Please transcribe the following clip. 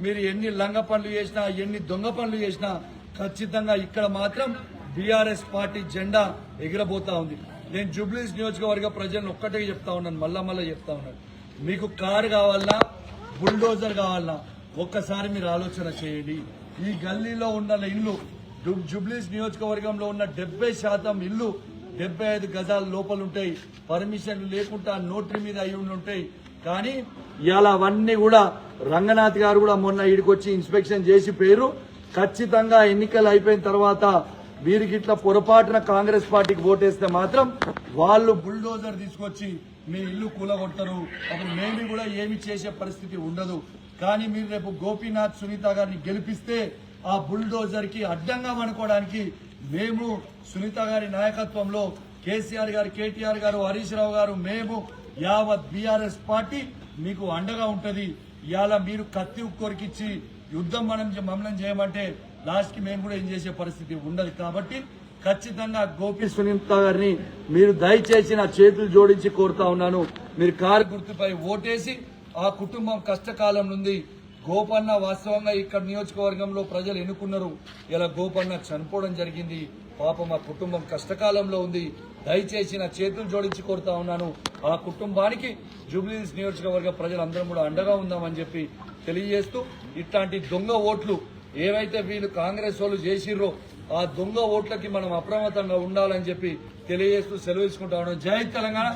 మీరు ఎన్ని లంగ పనులు చేసినా ఎన్ని దొంగ పనులు చేసినా ఖచ్చితంగా ఇక్కడ మాత్రం బీఆర్ఎస్ పార్టీ జెండా ఎగిరబోతా ఉంది. నేను జూబ్లీస్ నియోజకవర్గ ప్రజలను ఒక్కటే చెప్తా ఉన్నాను, మళ్ళా చెప్తా ఉన్నాను, మీకు కారు కావాలన్నా బుల్డోజర్ కావాలన్నా ఒక్కసారి మీరు ఆలోచన చేయండి. ఈ గల్లీలో ఉన్న ఇల్లు జూబ్లీస్ నియోజకవర్గంలో ఉన్న 70% ఇల్లు 75 గజాల లోపల ఉంటాయి. పర్మిషన్లు లేకుండా నోటరీ మీద అయి ఉంటాయి. కానీ ఇవాళ అవన్నీ కూడా రంగనాథ్ గారు కూడా మొన్న ఈడికొచ్చి ఇన్స్పెక్షన్ చేసి పేరు ఖచ్చితంగా ఎన్నికలు అయిపోయిన తర్వాత వీరికి ఇట్లా పొరపాటున కాంగ్రెస్ పార్టీకి ఓటేస్తే మాత్రం వాళ్ళు బుల్డోజర్ తీసుకొచ్చి మీ ఇల్లు కూలగొడతారు. అప్పుడు మేము కూడా ఏమి చేసే పరిస్థితి ఉండదు. కానీ మీరు రేపు గోపీనాథ్ సునీత గారిని గెలిపిస్తే ఆ బుల్డోజర్ కి అడ్డంగా అనుకోవడానికి మేము సునీత గారి నాయకత్వంలో కేసీఆర్ గారు, కేటీఆర్ గారు, హరీష్ రావు గారు, మేము యావత్ బీఆర్ఎస్ పార్టీ మీకు అండగా ఉంటది. ఇవాళ మీరు కత్తి కొరికిచ్చి యుద్ధం మమ్మల్ని చేయమంటే లాస్ట్ కి మేము కూడా ఏం చేసే పరిస్థితి ఉండదు. కాబట్టి ఖచ్చితంగా గోపి సునీత గారిని మీరు దయచేసి నా చేతులు జోడించి కోరుతా ఉన్నాను. మీరు కారు గుర్తుపై ఓటేసి ఆ కుటుంబం కష్టకాలం నుండి గోపన్న వాస్తవంగా ఇక్కడ నియోజకవర్గంలో ప్రజలు ఎన్నుకున్నారు. ఇలా గోపన్న చనిపోవడం జరిగింది. పాపం ఆ కుటుంబం కష్టకాలంలో ఉంది. దయచేసి నా చేతులు జోడించి కోరుతా ఉన్నాను. ఆ కుటుంబానికి జూబ్లీహిల్స్ నియోజకవర్గ ప్రజలందరం కూడా అండగా ఉందామని చెప్పి తెలియజేస్తూ ఇట్లాంటి దొంగ ఓట్లు ఏవైతే వీళ్ళు కాంగ్రెస్ వాళ్ళు చేసిర్రో ఆ దొంగ ఓట్లకి మనం అప్రమత్తంగా ఉండాలని చెప్పి తెలియజేస్తూ సెలవు తీసుకుంటా ఉన్నాం. జై తెలంగాణ.